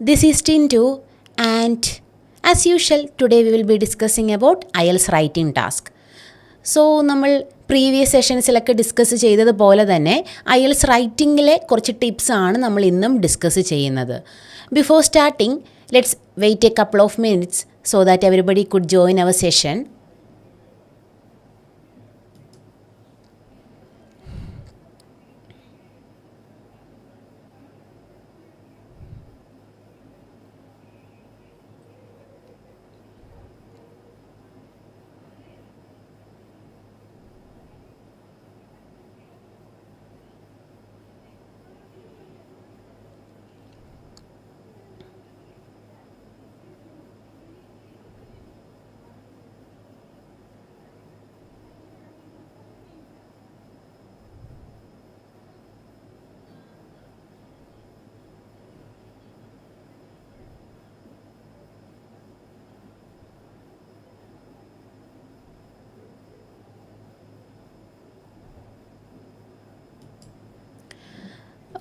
This is Tiju, and as usual, today we will be discussing about IELTS writing task. So, നമ്മൾ previous സെഷൻസിലൊക്കെ discuss ചെയ്തതുപോലെ തന്നെ IELTS റൈറ്റിങ്ങിലെ കുറച്ച് ടിപ്സാണ് നമ്മൾ ഇന്നും discuss ചെയ്യുന്നത്. Before starting, let's wait a couple of minutes so that everybody could join our session.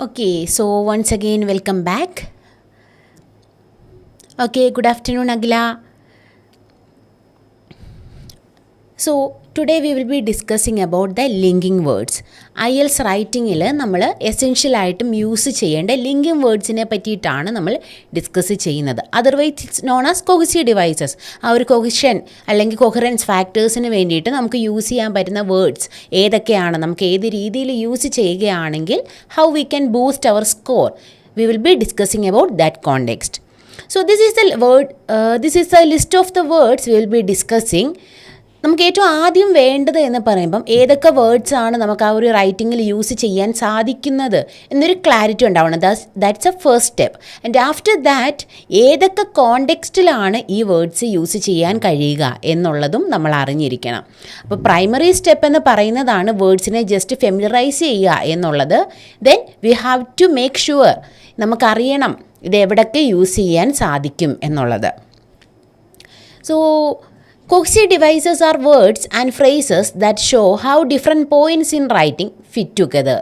Okay, so once again, welcome back. Okay, good afternoon, Agila. So, today we will be discussing about the linking words. IELTS റൈറ്റിങ്ങിൽ നമ്മൾ എസെൻഷ്യലായിട്ടും use ചെയ്യേണ്ട linking വേർഡ്സിനെ പറ്റിയിട്ടാണ് നമ്മൾ discuss ചെയ്യുന്നത്. Otherwise it's known as cohesive devices. ആ ഒരു cohesion അല്ലെങ്കിൽ coherence ഫാക്ടേഴ്സിന് വേണ്ടിയിട്ട് നമുക്ക് യൂസ് ചെയ്യാൻ പറ്റുന്ന വേർഡ്സ് ഏതൊക്കെയാണ്, നമുക്ക് ഏത് രീതിയിൽ യൂസ് ചെയ്യുകയാണെങ്കിൽ how we can boost our score. We will be discussing about that context. So this is the list of the words we will be discussing. നമുക്ക് ഏറ്റവും ആദ്യം വേണ്ടത് എന്ന് പറയുമ്പം ഏതൊക്കെ വേർഡ്സ് ആണ് നമുക്ക് ആ ഒരു റൈറ്റിങ്ങിൽ യൂസ് ചെയ്യാൻ സാധിക്കുന്നത് എന്നൊരു ക്ലാരിറ്റി ഉണ്ടാവണം. That's a first step. And after that ഏതൊക്കെ കോണ്ടെക്സ്റ്റിലാണ് ഈ വേർഡ്സ് യൂസ് ചെയ്യാൻ കഴിയുക എന്നുള്ളതും നമ്മൾ അറിഞ്ഞിരിക്കണം. അപ്പോൾ പ്രൈമറി സ്റ്റെപ്പ് എന്ന് പറയുന്നതാണ് വേർഡ്സിനെ ജസ്റ്റ് ഫെമിലറൈസ് ചെയ്യുക എന്നുള്ളത്. Then we have to make sure നമുക്കറിയണം ഇത് എവിടൊക്കെ യൂസ് ചെയ്യാൻ സാധിക്കും എന്നുള്ളത്. So cohesive devices are words and phrases that show how different points in writing fit together.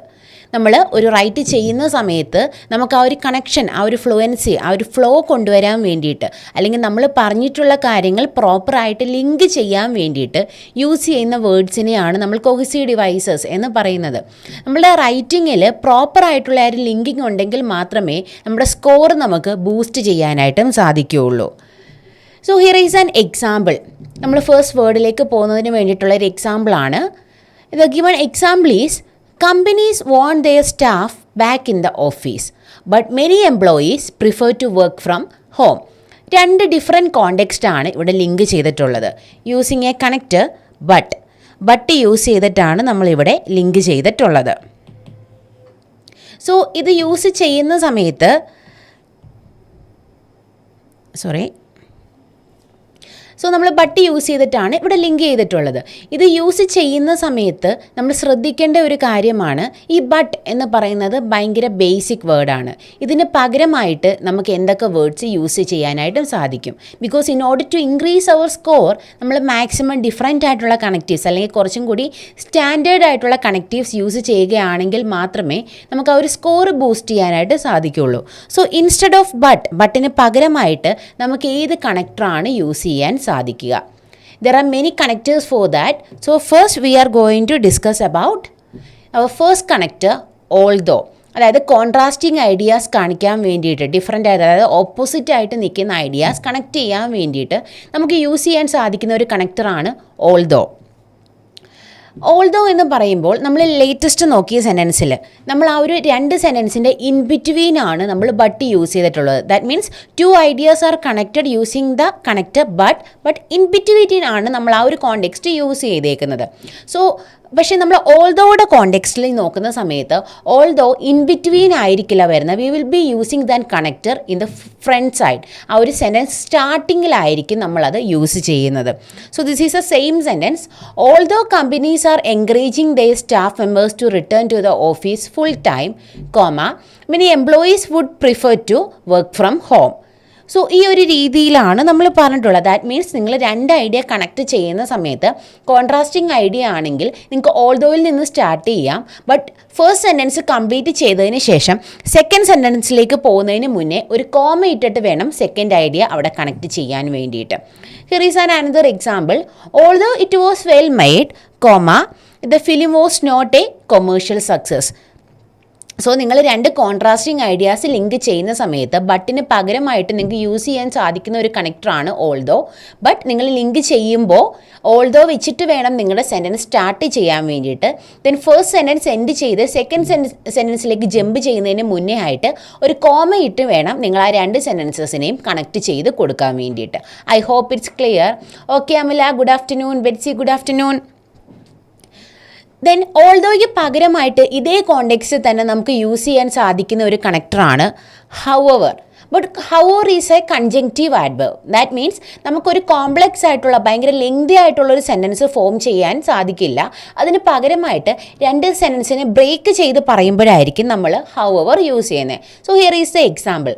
നമ്മൾ ഒരു റൈറ്റ് ചെയ്യുന്ന സമയത്ത് നമുക്ക് ആ ഒരു കണക്ഷൻ, ആ ഒരു ഫ്ലുവൻസി, ആ ഒരു ഫ്ലോ കൊണ്ടുവരാൻ വേണ്ടിയിട്ട്, അല്ലെങ്കിൽ നമ്മൾ പറഞ്ഞിട്ടുള്ള കാര്യങ്ങൾ പ്രോപ്പറായിട്ട് ലിങ്ക് ചെയ്യാൻ വേണ്ടിയിട്ട് യൂസ് ചെയ്യുന്ന വേർഡ്സിനെയാണ് നമ്മൾ കൊഹസീവ് ഡിവൈസസ് എന്ന് പറയുന്നത്. നമ്മളുടെ റൈറ്റിങ്ങിൽ പ്രോപ്പറായിട്ടുള്ള ആ ഒരു ലിങ്കിങ് ഉണ്ടെങ്കിൽ മാത്രമേ നമ്മുടെ സ്കോർ നമുക്ക് ബൂസ്റ്റ് ചെയ്യാനായിട്ടും സാധിക്കുകയുള്ളൂ. So here is an example. നമ്മൾ ഫസ്റ്റ് വേർഡിലേക്ക് പോകുന്നതിന് വേണ്ടിയിട്ടുള്ളൊരു എക്സാമ്പിളാണ്. The given example is companies want their staff back in the office but many employees prefer to work from home. രണ്ട് ഡിഫറെൻറ്റ് കോണ്ടെക്സ്റ്റാണ് ഇവിടെ ലിങ്ക് ചെയ്തിട്ടുള്ളത്. Using a connector but use ചെയ്തിട്ടാണ് നമ്മളിവിടെ ലിങ്ക് ചെയ്തിട്ടുള്ളത്. സോ ഇത് യൂസ് ചെയ്യുന്ന സമയത്ത് നമ്മൾ ബട്ട് യൂസ് ചെയ്തിട്ടാണ് ഇവിടെ ലിങ്ക് ചെയ്തിട്ടുള്ളത്. ഇത് യൂസ് ചെയ്യുന്ന സമയത്ത് നമ്മൾ ശ്രദ്ധിക്കേണ്ട ഒരു കാര്യമാണ്, ഈ ബട്ട് എന്ന് പറയുന്നത് ഭയങ്കര ബേസിക് വേർഡാണ്. ഇതിന് പകരമായിട്ട് നമുക്ക് എന്തൊക്കെ വേർഡ്സ് യൂസ് ചെയ്യാനായിട്ടും സാധിക്കും. Because in order to increase our score നമ്മൾ മാക്സിമം ഡിഫറെൻ്റ് ആയിട്ടുള്ള കണക്റ്റീവ്സ് അല്ലെങ്കിൽ കുറച്ചും കൂടി സ്റ്റാൻഡേർഡ് ആയിട്ടുള്ള കണക്റ്റീവ്സ് യൂസ് ചെയ്യുകയാണെങ്കിൽ മാത്രമേ നമുക്ക് ആ ഒരു സ്കോർ ബൂസ്റ്റ് ചെയ്യാനായിട്ട് സാധിക്കുകയുള്ളൂ. സോ ഇൻസ്റ്റെഡ് ഓഫ് ബട്ടിന് പകരമായിട്ട് നമുക്ക് ഏത് കണക്ടറാണ് യൂസ് ചെയ്യാൻ സാധിക്കുക. There are many connectors for that. So first we are going to discuss about our first connector, although. അതായത് കോൺട്രാസ്റ്റിംഗ് ഐഡിയാസ് കാണിക്കാൻ വേണ്ടിയിട്ട്, ഡിഫറെൻ്റ് ആയിട്ട്, അതായത് ഓപ്പോസിറ്റ് ആയിട്ട് നിൽക്കുന്ന ഐഡിയാസ് കണക്ട് ചെയ്യാൻ വേണ്ടിയിട്ട് നമുക്ക് യൂസ് ചെയ്യാൻ സാധിക്കുന്ന ഒരു കണക്ടറാണ് ഓൾദോ. ഓൾദോ എന്ന് പറയുമ്പോൾ നമ്മൾ ലേറ്റസ്റ്റ് നോക്കിയ സെൻറ്റൻസിൽ നമ്മൾ ആ ഒരു രണ്ട് സെൻറ്റൻസിൻ്റെ ഇൻ ബിറ്റ്വീൻ ആണ് നമ്മൾ ബട്ട് യൂസ് ചെയ്തിട്ടുള്ളത്. That means two ideas are connected using the connector but in between ആണ് നമ്മൾ ആ ഒരു കോണ്ടെക്സ്റ്റ് യൂസ് ചെയ്തേക്കുന്നത്. സോ പക്ഷേ നമ്മൾ ഓൾദോയുടെ കോണ്ടെക്സ്റ്റിൽ നോക്കുന്ന സമയത്ത് ഓൾദോ ഇൻ ബിറ്റ്വീൻ ആയിരിക്കില്ല വരുന്നത്. We will be using than connector in the front side. ആ ഒരു സെൻറ്റൻസ് സ്റ്റാർട്ടിങ്ങിലായിരിക്കും നമ്മളത് യൂസ് ചെയ്യുന്നത്. So this is a same sentence. Although companies are encouraging their staff members to return to the office full time, many employees would prefer to work from home. So ഈ ഒരു രീതിയിലാണ് നമ്മൾ പറഞ്ഞിട്ടുള്ളത്. That means നിങ്ങൾ രണ്ട് idea connect ചെയ്യുന്ന സമയത്ത് contrasting idea ആണെങ്കിൽ നിങ്ങൾക്ക് ഓൾദോയിൽ നിന്ന് സ്റ്റാർട്ട് ചെയ്യാം. ബട്ട് ഫസ്റ്റ് സെൻറ്റൻസ് കംപ്ലീറ്റ് ചെയ്തതിന് ശേഷം സെക്കൻഡ് സെൻറ്റൻസിലേക്ക് പോകുന്നതിന് മുന്നേ ഒരു കോമ ഇട്ടിട്ട് വേണം സെക്കൻഡ് ഐഡിയ അവിടെ കണക്ട് ചെയ്യാൻ വേണ്ടിയിട്ട്. Here is an another example. Although it was well made, the film was not a commercial success. So നിങ്ങൾ രണ്ട് കോൺട്രാസ്റ്റിംഗ് ഐഡിയാസ് ലിങ്ക് ചെയ്യുന്ന സമയത്ത് ബട്ടിന് പകരമായിട്ട് നിങ്ങൾക്ക് യൂസ് ചെയ്യാൻ സാധിക്കുന്ന ഒരു കണക്ടറാണ് ഓൾദോ. ബട്ട് നിങ്ങൾ ലിങ്ക് ചെയ്യുമ്പോൾ ഓൾദോ വെച്ചിട്ട് വേണം നിങ്ങളുടെ സെൻറ്റൻസ് സ്റ്റാർട്ട് ചെയ്യാൻ വേണ്ടിയിട്ട്. ദെൻ ഫസ്റ്റ് സെൻറ്റൻസ് എൻഡ് ചെയ്ത് സെക്കൻഡ് സെൻറ്റൻസിലേക്ക് ജമ്പ് ചെയ്യുന്നതിന് മുന്നേ ആയിട്ട് ഒരു കോമ ഇട്ട് വേണം നിങ്ങൾ ആ രണ്ട് സെൻറ്റൻസസിനെയും കണക്ട് ചെയ്ത് കൊടുക്കാൻ വേണ്ടിയിട്ട്. I hope it's clear. Okay Amala, good afternoon. Betsy, good afternoon. Then ഓൾദോയ്ക്ക് പകരമായിട്ട് ഇതേ കോണ്ടെക്സ്റ്റിൽ തന്നെ നമുക്ക് യൂസ് ചെയ്യാൻ സാധിക്കുന്ന ഒരു കണക്ടറാണ് however. But however is a conjunctive adverb. That means നമുക്കൊരു കോംപ്ലക്സ് ആയിട്ടുള്ള ഭയങ്കര ലെങ്തി ആയിട്ടുള്ള ഒരു സെൻറ്റൻസ് ഫോം ചെയ്യാൻ സാധിക്കില്ല. അതിന് പകരമായിട്ട് രണ്ട് സെൻറ്റൻസിനെ ബ്രേക്ക് ചെയ്ത് പറയുമ്പോഴായിരിക്കും നമ്മൾ ഹൗവർ യൂസ് ചെയ്യുന്നത്. So here is the example.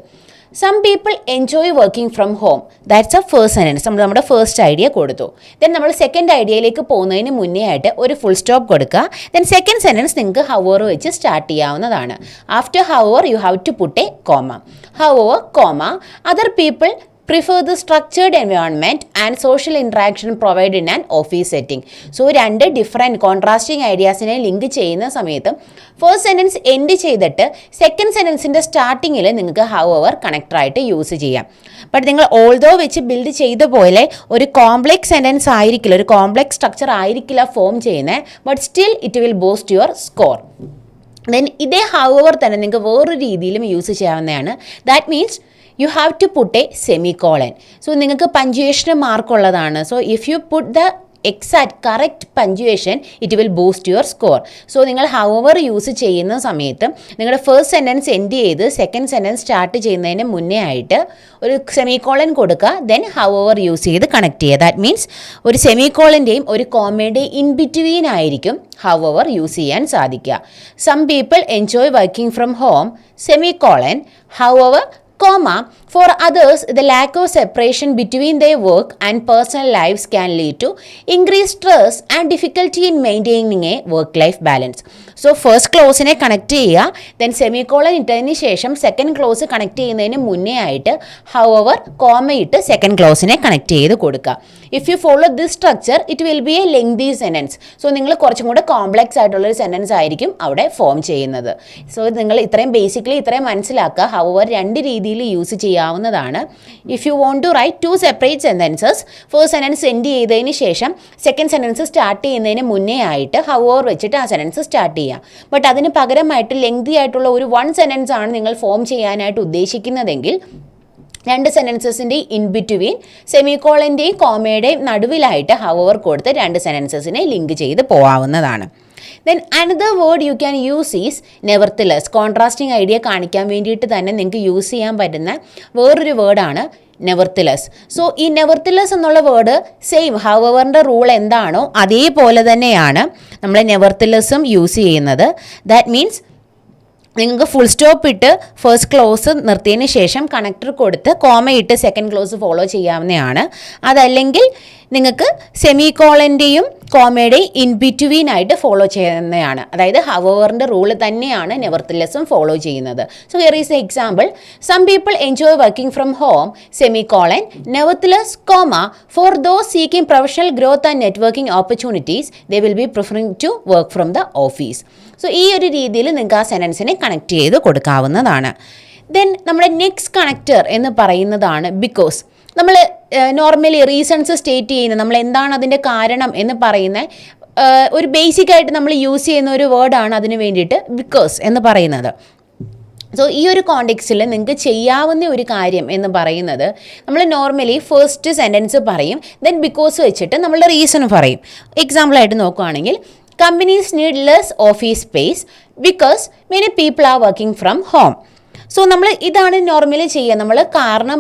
Some people enjoy working from home. That's a first sentence. നമ്മൾ നമ്മുടെ ഫസ്റ്റ് ഐഡിയ കൊടുത്തു. ദെൻ നമ്മൾ സെക്കൻഡ് ഐഡിയയിലേക്ക് പോകുന്നതിന് മുന്നേ ആയിട്ട് ഒരു ഫുൾ സ്റ്റോപ്പ് കൊടുക്കുക. ദെൻ സെക്കൻഡ് സെൻറ്റൻസ് നിങ്ങൾക്ക് ഹൗവർ വെച്ച് സ്റ്റാർട്ട് ചെയ്യാവുന്നതാണ്. After however you have to put a comma. However, comma, other people prefer the structured environment and social interaction provided in an office setting. So രണ്ട് different contrasting ഐഡിയാസിനെ link ചെയ്യുന്ന സമയത്ത് first sentence end ചെയ്തിട്ട് second സെൻറ്റൻസിൻ്റെ സ്റ്റാർട്ടിങ്ങിൽ നിങ്ങൾക്ക് however കണക്ടറായിട്ട് use ചെയ്യാം. ബട്ട് നിങ്ങൾ ഓൾദോ വെച്ച് ബിൽഡ് ചെയ്ത പോലെ ഒരു കോംപ്ലെക്സ് സെൻറ്റൻസ് ആയിരിക്കില്ല, ഒരു കോംപ്ലെക്സ് സ്ട്രക്ചർ ആയിരിക്കില്ല ഫോം ചെയ്യുന്നത്. But still it will boost your score. Then ഇതേ ഹൗവർ തന്നെ നിങ്ങൾക്ക് വേറൊരു രീതിയിലും യൂസ് ചെയ്യാവുന്നതാണ്. That means you have to put a semicolon. So നിങ്ങൾക്ക് പഞ്ച്വേഷന് മാർക്കുള്ളതാണ്. So if you put the exact correct punctuation it will boost your score. So നിങ്ങൾ ഹൗവർ യൂസ് ചെയ്യുന്ന സമയത്ത് നിങ്ങളുടെ ഫസ്റ്റ് സെൻറ്റൻസ് എൻഡ് ചെയ്ത് സെക്കൻഡ് സെൻറ്റൻസ് സ്റ്റാർട്ട് ചെയ്യുന്നതിന് മുന്നേ ആയിട്ട് ഒരു സെമിക്കോളൻ കൊടുക്കുക. ദെൻ ഹൗവർ യൂസ് ചെയ്ത് കണക്ട് ചെയ്യുക. ദാറ്റ് മീൻസ് ഒരു സെമിക്കോളൻ്റെയും ഒരു കോമയുടെയും ഇൻ ബിറ്റ്വീൻ ആയിരിക്കും ഹൗവർ യൂസ് ചെയ്യാൻ സാധിക്കുക. Some people enjoy working from home, semicolon, however, comma, for others the lack of separation between their work and personal lives can lead to increased stress and difficulty in maintaining a work-life balance. So first clause-നെ connect ചെയ്യുക. Then semicolon ഇട്ടതിന് ശേഷം second clause connect ചെയ്യുന്നതിന് മുന്നേ ആയിട്ട് however, comma ഇട്ട് second ക്ലോസിനെ connect ചെയ്ത് കൊടുക്കുക. If you follow this structure it will be a lengthy sentence. So നിങ്ങൾ കുറച്ചും കൂടെ കോംപ്ലക്സ് ആയിട്ടുള്ളൊരു സെൻറ്റൻസ് ആയിരിക്കും അവിടെ ഫോം ചെയ്യുന്നത്. സോ നിങ്ങൾ ഇത്രയും ബേസിക്കലി ഇത്രയും മനസ്സിലാക്കുക. ഹൗവർ രണ്ട് രീതിയിൽ യൂസ് ചെയ്യാവുന്നതാണ്. If you want to write two separate sentences, first sentence end ചെയ്തതിന് ശേഷം സെക്കൻഡ് സെൻറ്റൻസ് സ്റ്റാർട്ട് ചെയ്യുന്നതിന് മുന്നേ ആയിട്ട് ഹൗവർ വെച്ചിട്ട് ആ സെൻറ്റൻസ് സ്റ്റാർട്ട് ചെയ്യുക. ബട്ട് അതിന് പകരമായിട്ട് ലെങ്തി ആയിട്ടുള്ള ഒരു വൺ സെൻറ്റൻസ് ആണ് നിങ്ങൾ ഫോം ചെയ്യാനായിട്ട് ഉദ്ദേശിക്കുന്നതെങ്കിൽ രണ്ട് സെൻറ്റൻസസിൻ്റെ ഇൻ ബിറ്റ്വീൻ സെമിക്കോളൻ്റെയും കോമയുടെയും നടുവിലായിട്ട് ഹൗവർ കൊടുത്ത് രണ്ട് സെൻറ്റൻസസിനെ ലിങ്ക് ചെയ്ത് പോകാവുന്നതാണ്. Then another word you can use is nevertheless. Contrasting idea കാണിക്കാൻ വേണ്ടിയിട്ട് തന്നെ നിങ്ങൾക്ക് യൂസ് ചെയ്യാൻ പറ്റുന്ന വേറൊരു വേർഡാണ് നെവർത്തിലെസ്. സോ ഈ നെവർത്തിലെസ് എന്നുള്ള വേർഡ് സെയിം ഹൗവറിൻ്റെ റൂൾ എന്താണോ അതേപോലെ തന്നെയാണ് നമ്മൾ നെവർത്തിലെസ്സും യൂസ് ചെയ്യുന്നത്. ദാറ്റ് മീൻസ് നിങ്ങൾക്ക് ഫുൾ സ്റ്റോപ്പ് ഇട്ട് ഫസ്റ്റ് ക്ലോസ് നിർത്തിയതിന് ശേഷം കണക്ടർ കൊടുത്ത് കോമ ഇട്ട് സെക്കൻഡ് ക്ലോസ് ഫോളോ ചെയ്യാവുന്നതാണ്. അതല്ലെങ്കിൽ നിങ്ങൾക്ക് സെമിക്കോളൻ്റെയും കോമയുടെയും ഇൻ ബിറ്റ്വീൻ ആയിട്ട് ഫോളോ ചെയ്യുന്നതാണ്. അതായത് ഹൗവറിൻ്റെ റൂൾ തന്നെയാണ് നെവർത്തിലെസ്സും ഫോളോ ചെയ്യുന്നത്. So here is a example. Some people enjoy working from home, semicolon, nevertheless, comma, for those seeking professional growth and networking opportunities they will be preferring to work from the office. So ഈ ഒരു രീതിയിൽ നിങ്ങൾക്ക് ആ സെൻറ്റൻസിനെ connect ചെയ്ത് കൊടുക്കാവുന്നതാണ്. Then നമ്മുടെ next connector എന്ന് പറയുന്നതാണ് ബിക്കോസ്. നമ്മൾ നോർമലി റീസൺസ് സ്റ്റേറ്റ് ചെയ്യുന്ന നമ്മൾ എന്താണ് അതിൻ്റെ കാരണം എന്ന് പറയുന്ന ഒരു ബേസിക്കായിട്ട് നമ്മൾ യൂസ് ചെയ്യുന്ന ഒരു വേർഡാണ് അതിന് വേണ്ടിയിട്ട് ബിക്കോസ് എന്ന് പറയുന്നത്. സോ ഈ ഒരു കോണ്ടെക്സ്റ്റിൽ നിങ്ങൾക്ക് ചെയ്യാവുന്ന ഒരു കാര്യം എന്ന് പറയുന്നത് നമ്മൾ നോർമലി ഫസ്റ്റ് സെൻറ്റൻസ് പറയും, ദെൻ ബിക്കോസ് വെച്ചിട്ട് നമ്മൾ റീസൺ പറയും. എക്സാമ്പിളായിട്ട് നോക്കുകയാണെങ്കിൽ companies need less office space because many people are working from home. So നമ്മൾ ഇതാണ് നോർമലി ചെയ്യുക. നമ്മൾ കാരണം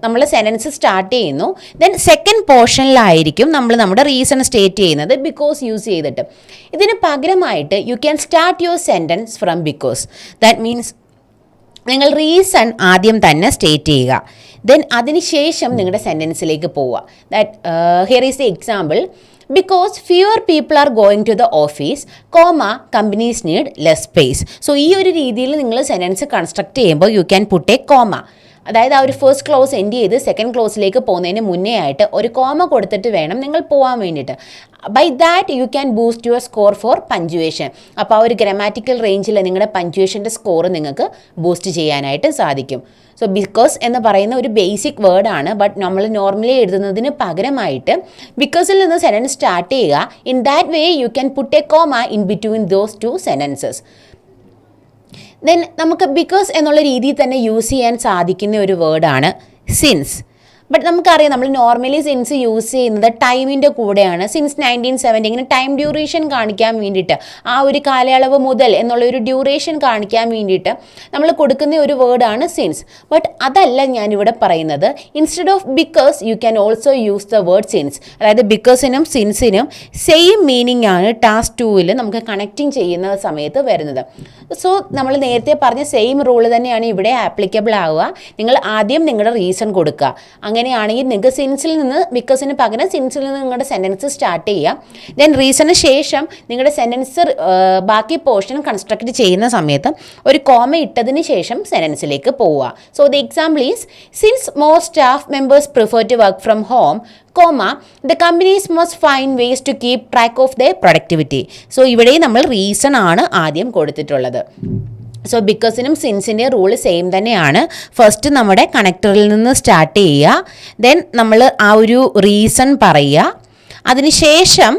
നമ്മൾ സെൻറ്റൻസ് സ്റ്റാർട്ട് ചെയ്യുന്നു, ദെൻ സെക്കൻഡ് പോർഷനിലായിരിക്കും നമ്മൾ നമ്മുടെ റീസൺ സ്റ്റേറ്റ് ചെയ്യുന്നത് ബിക്കോസ് യൂസ് ചെയ്തിട്ട്. ഇതിന് പകരമായിട്ട് you can start your sentence from because. That means നിങ്ങൾ റീസൺ ആദ്യം തന്നെ സ്റ്റേറ്റ് ചെയ്യുക. ദെൻ അതിനുശേഷം നിങ്ങളുടെ സെൻറ്റൻസിലേക്ക് പോവുക. That here is the example. Because fewer people are going to the office, companies need less space. So ഈ ഒരു രീതിയിൽ നിങ്ങൾ സെൻറ്റൻസ് കൺസ്ട്രക്ട് ചെയ്യുമ്പോൾ you can put a comma. അതായത് ആ ഒരു ഫസ്റ്റ് ക്ലോസ് എൻഡ് ചെയ്ത് സെക്കൻഡ് ക്ലോസിലേക്ക് പോകുന്നതിന് മുന്നേ ആയിട്ട് ഒരു കോമ കൊടുത്തിട്ട് വേണം നിങ്ങൾ പോകാൻ വേണ്ടിയിട്ട്. By that you can boost your score for punctuation. അപ്പോൾ ആ ഒരു ഗ്രാമാറ്റിക്കൽ റേഞ്ചിൽ നിങ്ങളുടെ പഞ്ച്വേഷൻ്റെ സ്കോർ നിങ്ങൾക്ക് ബൂസ്റ്റ് ചെയ്യാനായിട്ട് സാധിക്കും. സോ ബിക്കോസ് എന്ന് പറയുന്ന ഒരു ബേസിക് വേർഡാണ്. ബട്ട് നമ്മൾ നോർമലി എഴുതുന്നതിന് പകരമായിട്ട് ബിക്കോസിൽ നിന്ന് സെൻറ്റൻസ് സ്റ്റാർട്ട് ചെയ്യുക. In that way you can put a comma in between those two sentences. Then നമുക്ക് ബിക്കോസ് എന്നുള്ള രീതിയിൽ തന്നെ യൂസ് ചെയ്യാൻ സാധിക്കുന്ന ഒരു വേർഡാണ് സിൻസ്. ബട്ട് നമുക്കറിയാം നമ്മൾ നോർമലി സിൻസ് യൂസ് ചെയ്യുന്നത് ടൈമിൻ്റെ കൂടെയാണ്. സിൻസ് 1970 ഇങ്ങനെ ടൈം ഡ്യൂറേഷൻ കാണിക്കാൻ വേണ്ടിയിട്ട്, ആ ഒരു കാലയളവ് മുതൽ എന്നുള്ളൊരു ഡ്യൂറേഷൻ കാണിക്കാൻ വേണ്ടിയിട്ട് നമ്മൾ കൊടുക്കുന്ന ഒരു വേർഡാണ് സിൻസ്. ബട്ട് അതല്ല ഞാനിവിടെ പറയുന്നത്. Instead of because you can also use the word since. അതായത് ബിക്കോസിനും സിൻസിനും സെയിം മീനിങ് ആണ് ടാസ്ക് 2-ൽ നമുക്ക് കണക്റ്റിംഗ് ചെയ്യുന്ന സമയത്ത് വരുന്നത്. സോ നമ്മൾ നേരത്തെ പറഞ്ഞ സെയിം റൂൾ തന്നെയാണ് ഇവിടെ ആപ്ലിക്കബിൾ ആവുക. നിങ്ങൾ ആദ്യം നിങ്ങളുടെ റീസൺ കൊടുക്കുക. അങ്ങനെയാണെങ്കിൽ നിങ്ങൾക്ക് സിൻസിൽ നിന്ന് ബിക്കോസിന് പകരം സിൻസിൽ നിന്ന് നിങ്ങളുടെ സെൻറ്റൻസ് സ്റ്റാർട്ട് ചെയ്യാം. ദെൻ റീസണിന് ശേഷം നിങ്ങളുടെ സെൻറ്റൻസ് ബാക്കി പോർഷൻ കൺസ്ട്രക്ട് ചെയ്യുന്ന സമയത്ത് ഒരു കോമ ഇട്ടതിന് ശേഷം സെൻറ്റൻസിലേക്ക് പോവുക. So the example is since more staff members prefer to work from home, the companies must find ways to keep track of their productivity. So ഇവിടെ നമ്മൾ റീസൺ ആണ് ആദ്യം കൊടുത്തിട്ടുള്ളത്. സോ ബിക്കോസിനും സിൻസിൻ്റെ റൂള് സെയിം തന്നെയാണ്. ഫസ്റ്റ് നമ്മുടെ കണക്ടറിൽ നിന്ന് സ്റ്റാർട്ട് ചെയ്യുക. Then നമ്മൾ ആ ഒരു റീസൺ പറയുക. അതിനുശേഷം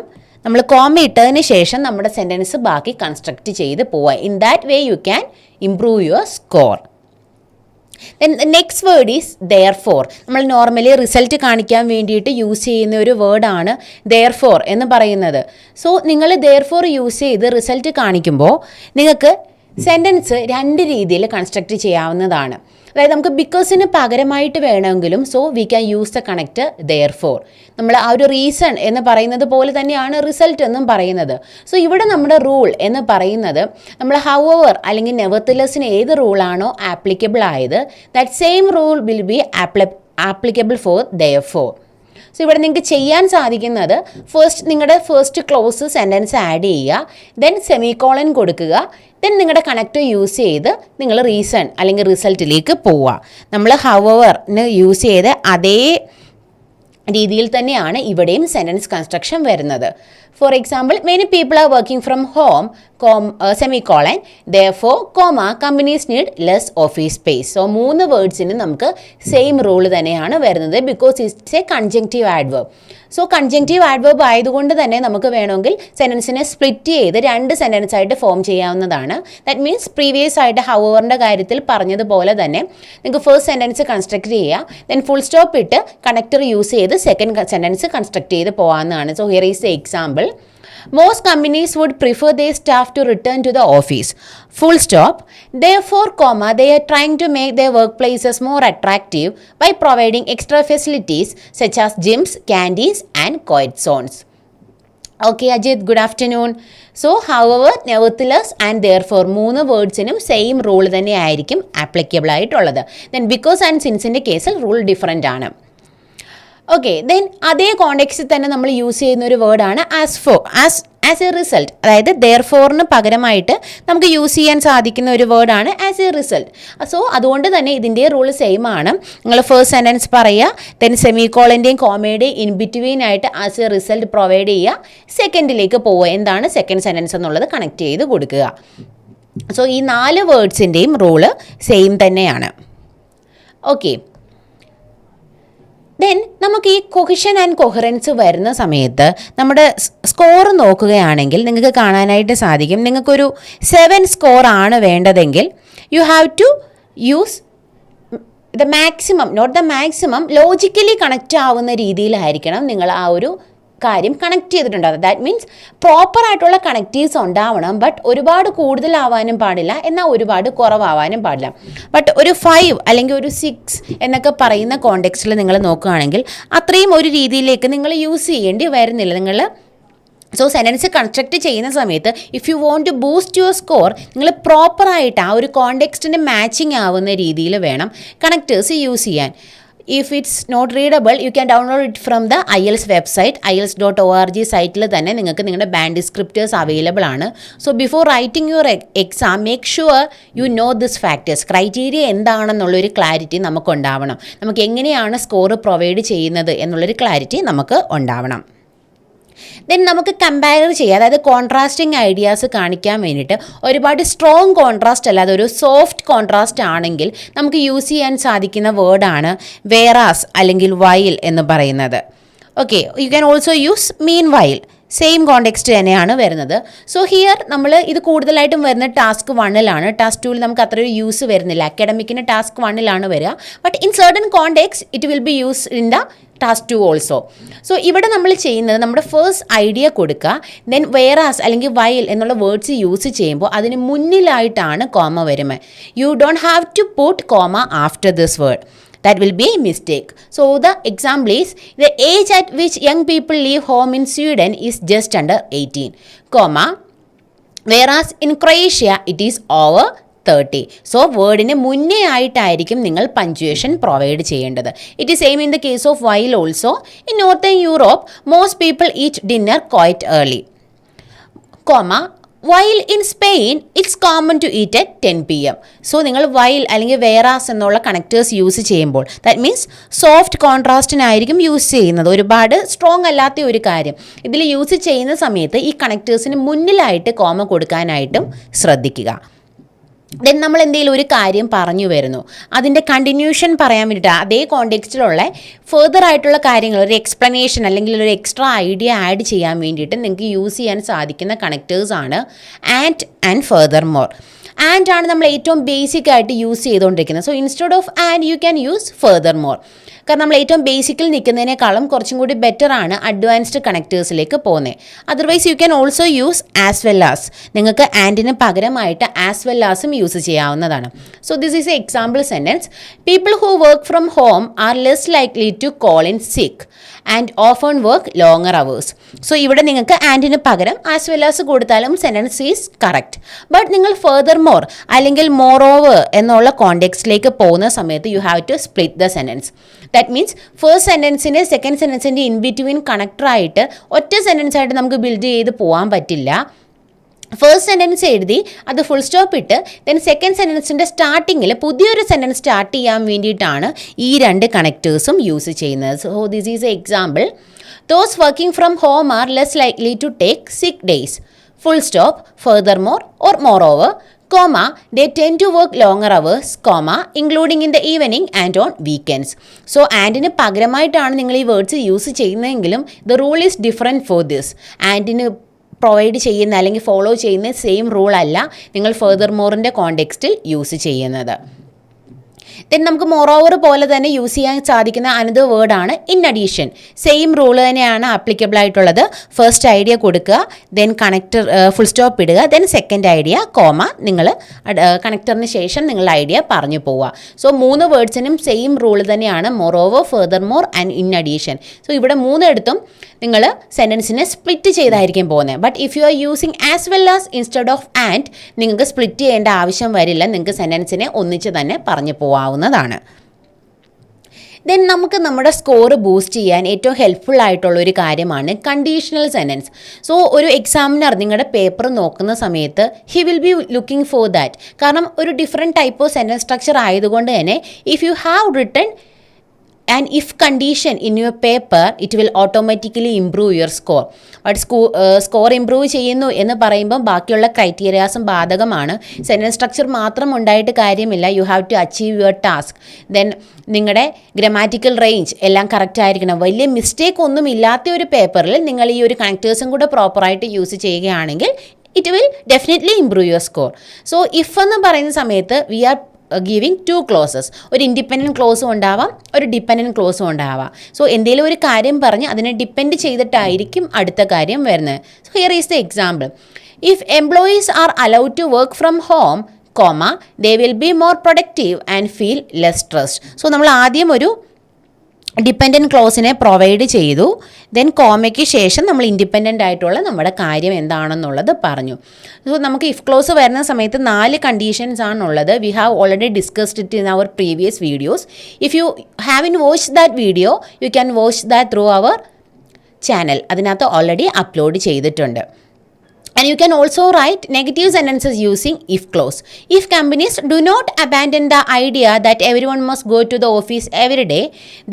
നമ്മൾ കോമ ഇട്ടതിന് ശേഷം നമ്മുടെ സെൻറ്റൻസ് ബാക്കി കൺസ്ട്രക്റ്റ് ചെയ്ത് പോവുക. In that way you can improve your score. Then next word is therefore. നമ്മൾ നോർമലി റിസൾട്ട് കാണിക്കാൻ വേണ്ടിയിട്ട് യൂസ് ചെയ്യുന്ന ഒരു വേർഡാണ് ദെയർഫോർ എന്ന് പറയുന്നത്. സോ നിങ്ങൾ ദെയർഫോർ യൂസ് ചെയ്ത് റിസൾട്ട് കാണിക്കുമ്പോൾ നിങ്ങൾക്ക് സെൻറ്റൻസ് രണ്ട് രീതിയിൽ കൺസ്ട്രക്റ്റ് ചെയ്യാവുന്നതാണ്. അതായത് നമുക്ക് ബിക്കോസിന് പകരമായിട്ട് വേണമെങ്കിലും so we can use the connect therefore. നമ്മൾ ആ ഒരു റീസൺ എന്ന് പറയുന്നത് പോലെ തന്നെയാണ് റിസൾട്ട് എന്നും പറയുന്നത്. സോ ഇവിടെ നമ്മുടെ റൂൾ എന്ന് പറയുന്നത് നമ്മൾ ഹൗവർ അല്ലെങ്കിൽ നെവർത്തിലെസ്സിന് ഏത് റൂളാണോ ആപ്ലിക്കബിൾ ആയത് that same rule will be applicable for therefore. So ഇവിടെ നിങ്ങൾക്ക് ചെയ്യാൻ സാധിക്കുന്നത് നിങ്ങളുടെ ഫസ്റ്റ് ക്ലോസ് സെൻറ്റൻസ് ആഡ് ചെയ്യുക, ദെൻ സെമിക്കോളൻ കൊടുക്കുക, ദെൻ നിങ്ങളുടെ കണക്റ്റ് യൂസ് ചെയ്ത് നിങ്ങൾ റീസൺ അല്ലെങ്കിൽ റിസൾട്ടിലേക്ക് പോവുക. നമ്മൾ ഹൗവറിന് യൂസ് ചെയ്ത് അതേ രീതിയിൽ തന്നെയാണ് ഇവിടെയും സെൻറ്റൻസ് കൺസ്ട്രക്ഷൻ വരുന്നത്. For example, many people are working from home, semicolon, therefore, companies need less office space. So 3 വേർഡ്സിന് നമുക്ക് സെയിം റൂൾ തന്നെയാണ് വരുന്നത്. Because it's a conjunctive adverb. So conjunctive adverb ആയതുകൊണ്ട് തന്നെ നമുക്ക് വേണമെങ്കിൽ സെൻറ്റൻസിനെ സ്പ്ലിറ്റ് ചെയ്ത് 2 സെൻറ്റൻസ് ആയിട്ട് ഫോം ചെയ്യാവുന്നതാണ്. ദാറ്റ് മീൻസ് പ്രീവിയസ് ആയിട്ട് ഹൗവറിൻ്റെ കാര്യത്തിൽ പറഞ്ഞതുപോലെ തന്നെ നിങ്ങൾക്ക് ഫസ്റ്റ് സെൻറ്റൻസ് കൺസ്ട്രക്ട് ചെയ്യുക, ദെൻ ഫുൾ സ്റ്റോപ്പ് ഇട്ട് കണക്ടർ യൂസ് ചെയ്ത് സെക്കൻഡ് സെൻറ്റൻസ് കൺസ്ട്രക്ട് ചെയ്ത് പോകാവുന്നതാണ്. So here is the example. Most companies would prefer their staff to return to the office. Full stop. Therefore, they are trying to make their workplaces more attractive by providing extra facilities such as gyms, canteens, and quiet zones. Okay, Ajit, good afternoon. So, however, nevertheless and therefore 3 വേർഡ്സിനും same rule തന്നെ ആയിരിക്കും applicable ആയിട്ടുള്ളത്. Then because and സിൻസിൻ്റെ കേസിൽ rule different ആണ്. Okay, then അതേ കോണ്ടെക്സ്റ്റിൽ തന്നെ നമ്മൾ യൂസ് ചെയ്യുന്ന ഒരു വേർഡാണ് ആസ് എ റിസൾട്ട്. അതായത് ദെയർഫോറിന് പകരമായിട്ട് നമുക്ക് യൂസ് ചെയ്യാൻ സാധിക്കുന്ന ഒരു വേർഡാണ് ആസ് എ റിസൾട്ട്. സോ അതുകൊണ്ട് തന്നെ ഇതിൻ്റെ റൂൾ സെയിം ആണ്. നിങ്ങൾ ഫസ്റ്റ് സെൻറ്റൻസ് പറയുക, ദെൻ സെമിക്കോളൻ്റെയും കോമയുടെയും ഇൻ ബിറ്റ്വീൻ ആയിട്ട് ആസ് എ റിസൾട്ട് പ്രൊവൈഡ് ചെയ്യുക, സെക്കൻഡിലേക്ക് പോവുക, എന്താണ് സെക്കൻഡ് സെൻറ്റൻസ് എന്നുള്ളത് കണക്ട് ചെയ്ത് കൊടുക്കുക. സോ ഈ 4 വേർഡ്സിൻ്റെയും റൂള് സെയിം തന്നെയാണ്. ഓക്കെ, ദെൻ നമുക്ക് ഈ കൊഹിഷൻ ആൻഡ് കൊഹറൻസ് വരുന്ന സമയത്ത് നമ്മുടെ സ്കോർ നോക്കുകയാണെങ്കിൽ നിങ്ങൾക്ക് കാണാനായിട്ട് സാധിക്കും. നിങ്ങൾക്കൊരു 7 സ്കോർ ആണ് വേണ്ടതെങ്കിൽ you have to use the maximum, not the maximum, logically connect ആവുന്ന രീതിയിലായിരിക്കണം നിങ്ങൾ ആ ഒരു കാര്യം കണക്ട് ചെയ്തിട്ടുണ്ടാകും. ദാറ്റ് മീൻസ് പ്രോപ്പറായിട്ടുള്ള കണക്റ്റീവ്സ് ഉണ്ടാവണം. ബട്ട് ഒരുപാട് കൂടുതലാവാനും പാടില്ല, എന്നാൽ ഒരുപാട് കുറവാവാനും പാടില്ല. ബട്ട് ഒരു 5 അല്ലെങ്കിൽ ഒരു 6 എന്നൊക്കെ പറയുന്ന കോണ്ടെക്സ്റ്റിൽ നിങ്ങൾ നോക്കുകയാണെങ്കിൽ അത്രയും ഒരു രീതിയിലേക്ക് നിങ്ങൾ യൂസ് ചെയ്യേണ്ടി വരുന്നില്ല. നിങ്ങൾ സോ സെൻറ്റൻസ് കൺസ്ട്രക്റ്റ് ചെയ്യുന്ന സമയത്ത് if you want to boost your score നിങ്ങൾ പ്രോപ്പറായിട്ട് ആ ഒരു കോണ്ടെക്സ്റ്റിന് മാച്ചിങ് ആവുന്ന രീതിയിൽ വേണം കണക്റ്റേഴ്സ് യൂസ് ചെയ്യാൻ. If it's not readable you can download it from the IELTS website IELTS.org സൈറ്റിൽ തന്നെ നിങ്ങൾക്ക് നിങ്ങളുടെ ബാൻഡ് ഡിസ്ക്രിപ്റ്റേഴ്സ് അവൈലബിൾ ആണ്. So before writing your exam make sure you know this factors. Criteria എന്താണെന്നുള്ളൊരു ക്ലാരിറ്റി നമുക്ക് ഉണ്ടാവണം. നമുക്ക് എങ്ങനെയാണ് സ്കോർ പ്രൊവൈഡ് ചെയ്യുന്നത് എന്നുള്ളൊരു ക്ലാരിറ്റി നമുക്ക് ഉണ്ടാവണം. ദെൻ നമുക്ക് കമ്പയർ ചെയ്യാം, അതായത് കോൺട്രാസ്റ്റിംഗ് ഐഡിയാസ് കാണിക്കാൻ വേണ്ടിയിട്ട് ഒരുപാട് സ്ട്രോങ് കോൺട്രാസ്റ്റ് അല്ലാതെ ഒരു സോഫ്റ്റ് കോൺട്രാസ്റ്റ് ആണെങ്കിൽ നമുക്ക് യൂസ് ചെയ്യാൻ സാധിക്കുന്ന വേർഡാണ് വേറാസ് അല്ലെങ്കിൽ വൈൽ എന്ന് പറയുന്നത്. Okay, U can also use mean while, same context തന്നെയാണ് വരുന്നത്. സോ ഹിയർ നമ്മൾ ഇത് കൂടുതലായിട്ടും വരുന്നത് ടാസ്ക് 1-ലാണ്. ടാസ്ക് 2-ൽ നമുക്ക് അത്രയൊരു യൂസ് വരുന്നില്ല. അക്കാഡമിക്കിന് ടാസ്ക് 1-ലാണ് വരിക, but in certain context it will be use in the task 2 also. So ഇവിടെ നമ്മൾ ചെയ്യുന്നത് നമ്മുടെ ഫസ്റ്റ് ഐഡിയ കൊടുക്കുക, ദെൻ വേറാസ് അല്ലെങ്കിൽ വൈൽ എന്നുള്ള വേർഡ്സ് യൂസ് ചെയ്യുമ്പോൾ അതിന് മുന്നിലായിട്ടാണ് കോമ വരുന്നത്. You don't have to put comma after this word. That will be a mistake. So the example is the age at which young people leave home in Sweden is just under 18, comma, whereas in Croatia it is over 30. So വേർഡിന് മുന്നേ ആയിട്ടായിരിക്കും നിങ്ങൾ punctuation provide ചെയ്യേണ്ടത്. It is same in the case of while also. In northern Europe most people eat dinner quite early, comma, while in Spain it's common to eat at 10 PM. So നിങ്ങൾ while അല്ലെങ്കിൽ whereas എന്നുള്ള connectors use ചെയ്യുമ്പോൾ that means soft കോൺട്രാസ്റ്റിനായിരിക്കും use ചെയ്യുന്നത്. ഒരുപാട് strong അല്ലാത്ത ഒരു കാര്യം ഇതിൽ യൂസ് ചെയ്യുന്ന സമയത്ത് ഈ കണക്റ്റേഴ്സിന് മുന്നിലായിട്ട് കോമ കൊടുക്കാനായിട്ടും ശ്രദ്ധിക്കുക. ദെൻ നമ്മൾ എന്തെങ്കിലും ഒരു കാര്യം പറഞ്ഞു വരുന്നു, അതിൻ്റെ കണ്ടിന്യൂഷൻ പറയാൻ വേണ്ടിയിട്ട് അതേ കോണ്ടെക്സ്റ്റിലുള്ള ഫെർദർ ആയിട്ടുള്ള കാര്യങ്ങൾ ഒരു എക്സ്പ്ലനേഷൻ അല്ലെങ്കിൽ ഒരു എക്സ്ട്രാ ഐഡിയ ആഡ് ചെയ്യാൻ വേണ്ടിയിട്ട് നിങ്ങൾക്ക് യൂസ് ചെയ്യാൻ സാധിക്കുന്ന കണക്റ്റേഴ്സാണ് ആൻഡ് ഫെർദർ മോർ. ആൻഡ് ആണ് നമ്മൾ ഏറ്റവും ബേസിക് ആയിട്ട് യൂസ് ചെയ്തുകൊണ്ടിരിക്കുന്നത്. So instead of and you can use further more. കാരണം നമ്മൾ ഏറ്റവും ബേസിക്കിൽ നിൽക്കുന്നതിനേക്കാളും കുറച്ചും കൂടി ബെറ്റർ ആണ് അഡ്വാൻസ്ഡ് കണക്റ്റേഴ്സിലേക്ക് പോകുന്നത്. Otherwise you can also use as well as. നിങ്ങൾക്ക് ആൻഡിന് പകരമായിട്ട് ആസ് വെൽ ആസും യൂസ് ചെയ്യാവുന്നതാണ്. So this is a example sentence. People who work from home are less likely to call in sick and often work longer hours. So ഇവിടെ നിങ്ങൾക്ക് ആൻഡിന് പകരം as well as കൊടുത്താലും സെൻറ്റൻസ് ഈസ് കറക്റ്റ്. ബട്ട് നിങ്ങൾ furthermore അല്ലെങ്കിൽ moreover എന്നുള്ള കോണ്ടെക്സ്റ്റിലേക്ക് പോകുന്ന സമയത്ത് you have to split the sentence. That means first സെൻറ്റൻസിൻ്റെ സെക്കൻഡ് സെൻറ്റൻസിൻ്റെ ഇൻ ബിറ്റ്വീൻ കണക്ടറായിട്ട് ഒറ്റ സെൻറ്റൻസ് ആയിട്ട് നമുക്ക് ബിൽഡ് ചെയ്ത് പോകാൻ പറ്റില്ല. ഫസ്റ്റ് സെൻറ്റൻസ് എഴുതി അത് ഫുൾ സ്റ്റോപ്പ് ഇട്ട് ദെൻ സെക്കൻഡ് സെൻറ്റൻസിൻ്റെ സ്റ്റാർട്ടിങ്ങിൽ പുതിയൊരു സെൻറ്റൻസ് സ്റ്റാർട്ട് ചെയ്യാൻ വേണ്ടിയിട്ടാണ് ഈ രണ്ട് കണക്റ്റേഴ്സും യൂസ് ചെയ്യുന്നത്. So this is a example. Those working from home are less likely to take sick days, full stop, furthermore or moreover, comma, they tend to work longer hours, comma, including in the evening and on weekends. So ആൻഡിന് പകരമായിട്ടാണ് നിങ്ങൾ ഈ words use ചെയ്യുന്നതെങ്കിലും the rule is different for this. ആൻഡിന് provide ചെയ്യുന്ന അല്ലെങ്കിൽ follow ചെയ്യുന്ന same rule അല്ല നിങ്ങൾ ഫെർദർ മോറിൻ്റെ കോണ്ടെക്സ്റ്റിൽ യൂസ് ചെയ്യുന്നത്. ദെൻ നമുക്ക് മോറോവർ പോലെ തന്നെ യൂസ് ചെയ്യാൻ സാധിക്കുന്ന അനദർ വേർഡാണ് ഇൻ അഡീഷൻ. സെയിം റൂൾ തന്നെയാണ് ആപ്ലിക്കബിൾ ആയിട്ടുള്ളത്. ഫസ്റ്റ് ഐഡിയ കൊടുക്കുക, ദെൻ കണക്ടർ ഫുൾ സ്റ്റോപ്പ് ഇടുക, ദെൻ സെക്കൻഡ് ഐഡിയ കോമ, നിങ്ങൾ കണക്ടറിന് ശേഷം നിങ്ങൾ ഐഡിയ പറഞ്ഞു പോവുക. സോ 3 വേർഡ്സിനും സെയിം റൂൾ തന്നെയാണ് moreover, furthermore and in addition. So ഇവിടെ 3 നിങ്ങൾ സെൻറ്റൻസിനെ സ്പ്ലിറ്റ് ചെയ്തായിരിക്കും പോകുന്നത്. But if you are using as well as instead of and നിങ്ങൾക്ക് സ്പ്ലിറ്റ് ചെയ്യേണ്ട ആവശ്യം വരില്ല. നിങ്ങൾക്ക് സെൻറ്റൻസിനെ ഒന്നിച്ച് തന്നെ പറഞ്ഞു പോകാവുന്നതാണ്. ദെൻ നമുക്ക് നമ്മുടെ സ്കോർ ബൂസ്റ്റ് ചെയ്യാൻ ഏറ്റവും ഹെൽപ്ഫുൾ ആയിട്ടുള്ള ഒരു കാര്യമാണ് കണ്ടീഷണൽ സെൻറ്റൻസ്. സോ ഒരു എക്സാമിനർ നിങ്ങളുടെ പേപ്പർ നോക്കുന്ന സമയത്ത് he will be looking for that. കാരണം ഒരു different type of sentence structure ആയതുകൊണ്ട് തന്നെ if you have written and if condition in your paper it will automatically improve your score. But score improve ചെയ്യുന്നു എന്ന് പറയുമ്പോൾ ബാക്കിയുള്ള ക്രൈറ്റീരിയാസും ബാധകമാണ്. സെൻറ്റൻസ് സ്ട്രക്ചർ മാത്രം ഉണ്ടായിട്ട് കാര്യമില്ല. You have to achieve your task. Then നിങ്ങളുടെ ഗ്രാമാറ്റിക്കൽ റേഞ്ച് എല്ലാം കറക്റ്റ് ആയിരിക്കണം. വലിയ മിസ്റ്റേക്ക് ഒന്നും ഇല്ലാത്ത ഒരു പേപ്പറിൽ നിങ്ങൾ ഈ ഒരു കണക്റ്റേഴ്സും കൂടെ പ്രോപ്പറായിട്ട് യൂസ് ചെയ്യുകയാണെങ്കിൽ it will definitely improve your score. So if എന്ന് പറയുന്ന സമയത്ത് വി ആർ ഗിവിങ് 2 ക്ലോസസ്. ഒരു ഇൻഡിപെൻഡൻറ്റ് ക്ലോസും ഉണ്ടാവാം, ഒരു ഡിപ്പെൻഡൻറ്റ് ക്ലോസും ഉണ്ടാവാം. സോ എന്തെങ്കിലും ഒരു കാര്യം പറഞ്ഞ് അതിനെ ഡിപ്പെൻഡ് ചെയ്തിട്ടായിരിക്കും അടുത്ത കാര്യം വരുന്നത്. So here is the example. If employees are allowed to work from home, comma, they will be more productive and feel less stressed. So നമ്മൾ ആദ്യം ഒരു ഡിപ്പെൻഡൻറ്റ് ക്ലോസിനെ പ്രൊവൈഡ് ചെയ്തു. ദെൻ കോമയ്ക്ക് ശേഷം നമ്മൾ ഇൻഡിപെൻഡൻ്റ് ആയിട്ടുള്ള നമ്മുടെ കാര്യം എന്താണെന്നുള്ളത് പറഞ്ഞു. സോ നമുക്ക് ഇഫ് ക്ലോസ് വരുന്ന സമയത്ത് 4 കണ്ടീഷൻസ് ആണുള്ളത്. We have already discussed it in our previous videos. If you have in watch that video you can watch that through our channel. അതിനകത്ത് ഓൾറെഡി അപ്ലോഡ് ചെയ്തിട്ടുണ്ട്. And you can also write negative sentences using if clause. If companies do not abandon the idea that everyone must go to the office every day,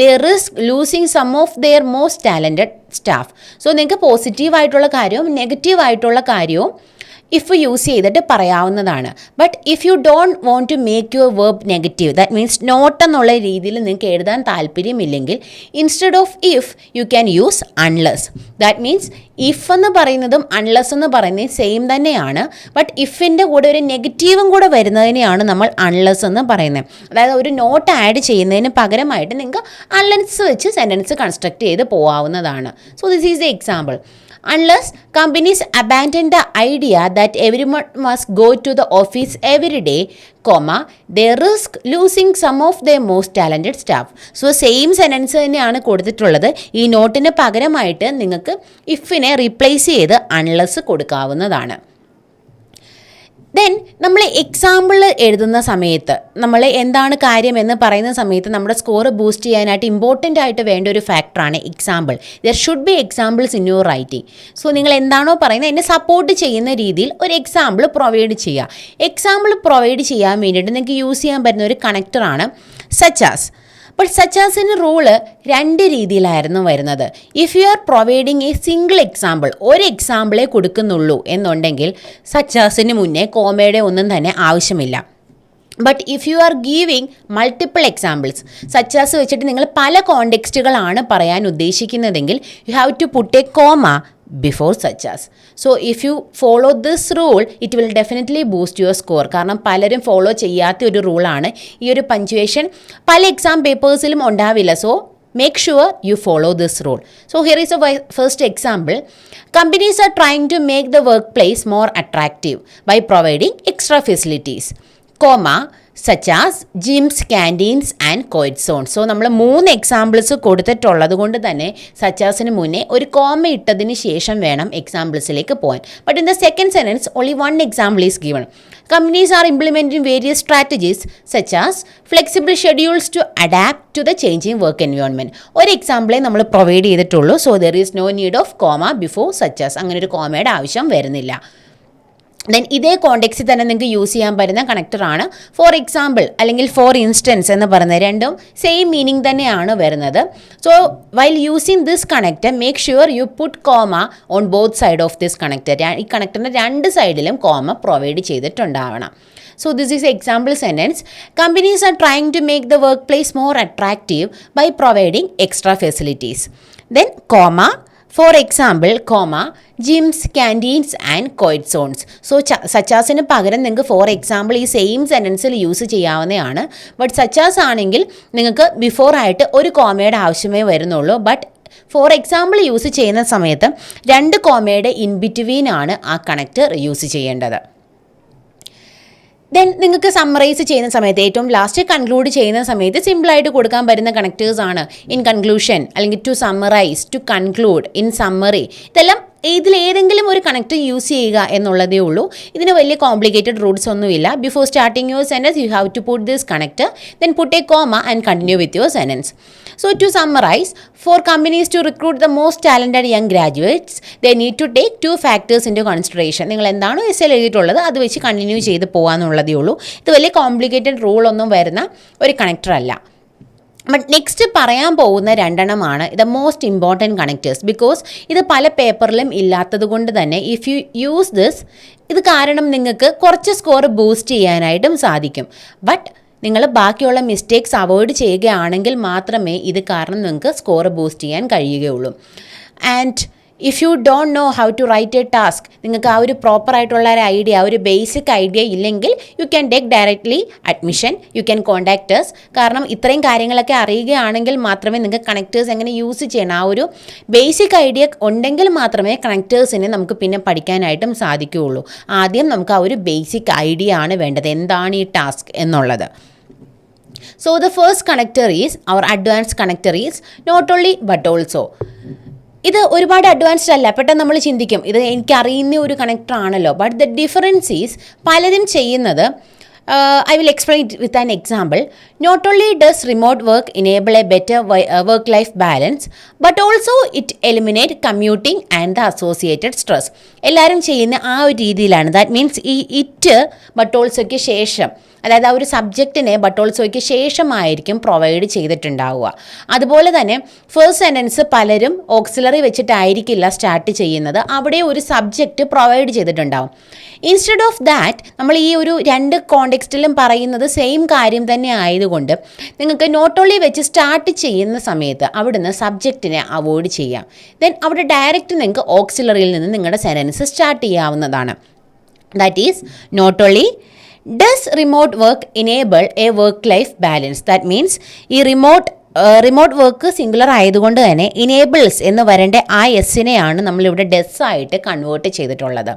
they risk losing some of their most talented staff. So നിങ്ങൾക്ക് positive ആയിട്ടുള്ള കാര്യവും negative ആയിട്ടുള്ള കാര്യവും if use ചെയ്തിട്ട് പറയാവുന്നതാണ്. But if you don't want to make your verb negative, that means not എന്നുള്ള രീതിയിൽ നിങ്ങൾക്ക് എഴുതാൻ താല്പര്യമില്ലെങ്കിൽ instead of if you can use unless. That means if എന്ന് പറയുന്നതും അൺലെസ് എന്ന് പറയുന്നതും സെയിം തന്നെയാണ്. ബട്ട് ഇഫിൻ്റെ കൂടെ ഒരു നെഗറ്റീവും കൂടെ വരുന്നതിനെയാണ് നമ്മൾ അൺലെസ് എന്ന് പറയുന്നത്. അതായത് ഒരു നോട്ട് ആഡ് ചെയ്യുന്നതിന് പകരമായിട്ട് നിങ്ങൾക്ക് അൺലെസ് വെച്ച് സെൻറ്റൻസ് കൺസ്ട്രക്ട് ചെയ്ത് പോകാവുന്നതാണ്. So this is the example. Unless companies abandon the idea that everyone must go to the office every day, they risk losing some of their most talented staff. So same sentence തന്നെയാണ് കൊടുത്തിട്ടുള്ളത്. ഈ നോട്ടിന് പകരമായിട്ട് നിങ്ങൾക്ക് ഇഫിനെ replace ചെയ്ത് unless കൊടുക്കാവുന്നതാണ്. Then നമ്മൾ example എഴുതുന്ന സമയത്ത് നമ്മൾ എന്താണ് കാര്യം എന്ന് പറയുന്ന സമയത്ത് നമ്മുടെ സ്കോർ ബൂസ്റ്റ് ചെയ്യാനായിട്ട് ഇമ്പോർട്ടൻ്റ് ആയിട്ട് വേണ്ട ഒരു ഫാക്ടറാണ് example. There should be examples in your writing. So നിങ്ങൾ എന്താണോ പറയുന്നത് എന്നെ സപ്പോർട്ട് ചെയ്യുന്ന രീതിയിൽ ഒരു എക്സാമ്പിൾ പ്രൊവൈഡ് ചെയ്യുക. എക്സാമ്പിൾ പ്രൊവൈഡ് ചെയ്യാൻ വേണ്ടിയിട്ട് നിങ്ങൾക്ക് യൂസ് ചെയ്യാൻ പറ്റുന്ന ഒരു കണക്ടറാണ് സച്ചാസ്. അപ്പോൾ സച്ചാസിന് റൂള് 2 രീതിയിലായിരുന്നു വരുന്നത്. If you are providing A single example, ഒരു എക്സാമ്പിളേ കൊടുക്കുന്നുള്ളൂ എന്നുണ്ടെങ്കിൽ സച്ചാസിന് മുന്നേ കോമയുടെ ഒന്നും തന്നെ ആവശ്യമില്ല. But if you are giving multiple examples, such as വെച്ചിട്ട് നിങ്ങൾ പല കോണ്ടെക്സ്റ്റുകളാണ് പറയാൻ ഉദ്ദേശിക്കുന്നതെങ്കിൽ you have to put a comma before such as. So if you follow this rule it will definitely boost your score. കാരണം പലരും ഫോളോ ചെയ്യാത്ത ഒരു റൂളാണ് ഈ ഒരു പഞ്ച്വേഷൻ. പല എക്സാം പേപ്പേഴ്സിലും ഉണ്ടാവില്ല. So make sure you follow this rule. So here is a first example. Companies are trying to make the workplace more attractive by providing extra facilities, such as gyms, canteens and coed zones. So നമ്മൾ 3 examples കൊടുത്തിട്ടുള്ളത് കൊണ്ട് തന്നെ സച്ചാസിന് മുന്നേ ഒരു comma ഇട്ടതിന് ശേഷം വേണം എക്സാമ്പിൾസിലേക്ക് പോകാൻ. But in the second sentence only 1 example is given. Companies are implementing various strategies such as flexible schedules to adapt to the changing work environment. ഒരു എക്സാമ്പിളേ നമ്മൾ പ്രൊവൈഡ് ചെയ്തിട്ടുള്ളൂ. So there is no need of comma before such as. അങ്ങനെ ഒരു കോമയുടെ ആവശ്യം വരുന്നില്ല. Then ഇതേ കോണ്ടെക്സ്റ്റിൽ തന്നെ നിങ്ങൾക്ക് യൂസ് ചെയ്യാൻ പറ്റുന്ന കണക്ടറാണ് ഫോർ എക്സാമ്പിൾ അല്ലെങ്കിൽ ഫോർ ഇൻസ്റ്റൻസ് എന്ന് പറയുന്നത്. രണ്ടും സെയിം മീനിങ് തന്നെയാണ് വരുന്നത്. So while using this connector make sure you put comma on both side of this connector. ഈ കണക്ടറിൻ്റെ 2 സൈഡിലും കോമ പ്രൊവൈഡ് ചെയ്തിട്ടുണ്ടാവണം. So this is example sentence. Companies are trying to make the workplace more attractive by providing extra facilities. Then comma, for example, comma, gyms, canteens and coed zones. So such asന് പകരം നിങ്ങൾക്ക് for example ഈ same സെൻറ്റൻസിൽ use ചെയ്യാവുന്നതാണ്. But such as ആണെങ്കിൽ നിങ്ങൾക്ക് before ആയിട്ട് ഒരു കോമയുടെ ആവശ്യമേ വരുന്നുള്ളൂ. ബട്ട് ഫോർ എക്സാമ്പിൾ യൂസ് ചെയ്യുന്ന സമയത്ത് 2 കോമയുടെ ഇൻ ബിറ്റ്വീൻ ആണ് ആ കണക്ടർ യൂസ് ചെയ്യേണ്ടത്. ദെൻ നിങ്ങൾക്ക് സമ്മറൈസ് ചെയ്യുന്ന സമയത്ത് ഏറ്റവും ലാസ്റ്റ് കൺക്ലൂഡ് ചെയ്യുന്ന സമയത്ത് സിമ്പിളായിട്ട് കൊടുക്കാൻ പറ്റുന്ന കണക്ടേഴ്സാണ് ഇൻ കൺക്ലൂഷൻ അല്ലെങ്കിൽ to summarize, to conclude, in summary. ഇതെല്ലാം ഇതിലേതെങ്കിലും ഒരു കണക്ടർ യൂസ് ചെയ്യുക എന്നുള്ളതേ ഉള്ളൂ. ഇതിന് വലിയ കോംപ്ലിക്കേറ്റഡ് റൂൾസ് ഒന്നുമില്ല. Before starting your sentence you have to put this connector, then put a comma and continue with your sentence. So to summarize, for companies to recruit the most talented young graduates, they need to take 2 factors into consideration. നിങ്ങൾ എന്താണോ S L എഴുതിയിട്ടുള്ളത് അത് വെച്ച് continue ചെയ്ത് പോകാമെന്നുള്ളതേ ഉള്ളൂ. ഇത് വലിയ complicated rule ഒന്നും വരുന്ന ഒരു കണക്ടർ അല്ല. ബട്ട് നെക്സ്റ്റ് പറയാൻ പോകുന്ന 2 the most important connectors. Because ഇത് പല പേപ്പറിലും ഇല്ലാത്തത് കൊണ്ട് തന്നെ ഇഫ് യു യൂസ് ദിസ്, ഇത് കാരണം നിങ്ങൾക്ക് കുറച്ച് സ്കോർ ബൂസ്റ്റ് ചെയ്യാനായിട്ടും സാധിക്കും. ബട്ട് നിങ്ങൾ ബാക്കിയുള്ള മിസ്റ്റേക്സ് അവോയ്ഡ് ചെയ്യുകയാണെങ്കിൽ മാത്രമേ ഇത് കാരണം നിങ്ങൾക്ക് സ്കോർ ബൂസ്റ്റ് ചെയ്യാൻ കഴിയുകയുള്ളൂ. And if you don't know how to write a task, നിങ്ങൾക്ക് ആ ഒരു പ്രോപ്പറായിട്ടുള്ള ഒരു ഐഡിയ, ഒരു ബേസിക് ഐഡിയ ഇല്ലെങ്കിൽ you can take directly admission, you can contact us. കാരണം ഇത്രയും കാര്യങ്ങളൊക്കെ അറിയുകയാണെങ്കിൽ മാത്രമേ നിങ്ങൾക്ക് കണക്ടേഴ്സ് എങ്ങനെ യൂസ് ചെയ്യണം, ആ ഒരു ബേസിക് ഐഡിയ ഉണ്ടെങ്കിൽ മാത്രമേ കണക്ടേഴ്സിനെ നമുക്ക് പിന്നെ പഠിക്കാനായിട്ടും സാധിക്കുകയുള്ളൂ. ആദ്യം നമുക്ക് ആ ഒരു ബേസിക് ഐഡിയ ആണ് വേണ്ടത്, എന്താണ് ഈ ടാസ്ക് എന്നുള്ളത്. So the first connector is, our advanced connector is not only but also. ഇത് ഒരുപാട് അഡ്വാൻസ്ഡ് അല്ല, പെട്ടെന്ന് നമ്മൾ ചിന്തിക്കും ഇത് എനിക്കറിയുന്ന ഒരു കണക്ടർ ആണല്ലോ. ബട്ട് ദ ഡിഫറൻസ് ഈസ്, പലരും ചെയ്യുന്നത്, I will explain it with an example. Not only does remote work enable a better work-life balance, but also it eliminate commuting and the associated stress. എല്ലാവരും ചെയ്യുന്ന ആ ഒരു രീതിയിലാണ്. That means ഈ it but ഓൾസോയ്ക്ക് ശേഷം, അതായത് ആ ഒരു സബ്ജക്റ്റിനെ ബട്ട് ഓൾസോയ്ക്ക് ശേഷമായിരിക്കും പ്രൊവൈഡ് ചെയ്തിട്ടുണ്ടാവുക. അതുപോലെ തന്നെ ഫസ്റ്റ് സെൻറ്റൻസ് പലരും ഓക്സിലറി വെച്ചിട്ടായിരിക്കില്ല സ്റ്റാർട്ട് ചെയ്യുന്നത്, അവിടെ ഒരു സബ്ജക്റ്റ് പ്രൊവൈഡ് ചെയ്തിട്ടുണ്ടാവും. ഇൻസ്റ്റെഡ് ഓഫ് ദാറ്റ്, നമ്മൾ ഈ ഒരു രണ്ട് കോണ്ടെക്സ്റ്റിലും പറയുന്നത് സെയിം കാര്യം തന്നെ ആയതുകൊണ്ട് നിങ്ങൾക്ക് നോട്ട് ഓൺലി വെച്ച് സ്റ്റാർട്ട് ചെയ്യുന്ന സമയത്ത് അവിടുന്ന് സബ്ജക്റ്റിനെ അവോയ്ഡ് ചെയ്യാം. ദെൻ അവിടെ ഡയറക്റ്റ് നിങ്ങൾക്ക് ഓക്സിലറിയിൽ നിന്ന് നിങ്ങളുടെ സെൻറ്റൻസ് സ്റ്റാർട്ട് ചെയ്യാവുന്നതാണ്. That is not only does remote work enable a work life balance. That means ഈ റിമോട്ട് വർക്ക് സിംഗുലർ ആയതുകൊണ്ട് തന്നെ ഇനേബിൾസ് എന്ന് വരേണ്ട ആ എസ്സിനെയാണ് നമ്മളിവിടെ ഡെസ് ആയിട്ട് കൺവേർട്ട് ചെയ്തിട്ടുള്ളത്.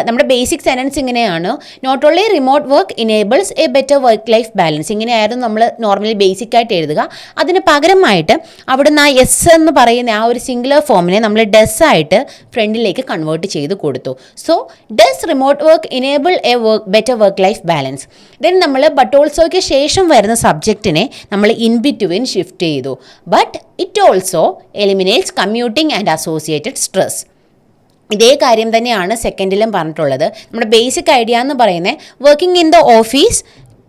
നമ്മുടെ ബേസിക് സെൻറ്റൻസ് ഇങ്ങനെയാണ്, not only remote work enables a better work life balance. ഇങ്ങനെയായിരുന്നു നമ്മൾ നോർമലി ബേസിക് ആയിട്ട് എഴുതുക. അതിന് പകരമായിട്ട് അവിടുന്ന് ആ എസ് എന്ന് പറയുന്ന ആ ഒരു സിംഗുലർ ഫോമിനെ നമ്മൾ ഡെസ് ആയിട്ട് ഫ്രണ്ടിലേക്ക് കൺവേർട്ട് ചെയ്ത് കൊടുത്തു. So does remote work enable A better work life balance. Then നമ്മൾ ബട്ട് ഓൾസോയ്ക്ക് ശേഷം വരുന്ന സബ്ജക്റ്റിനെ നമ്മൾ ഇൻ ബിറ്റ്വീൻ ഷിഫ്റ്റ് ചെയ്തു. But it also eliminates commuting and associated stress. ഇതേ കാര്യം തന്നെയാണ് സെക്കൻഡിലും പറഞ്ഞിട്ടുള്ളത്. നമ്മുടെ ബേസിക് ഐഡിയ എന്ന് പറയുന്നത് working in the office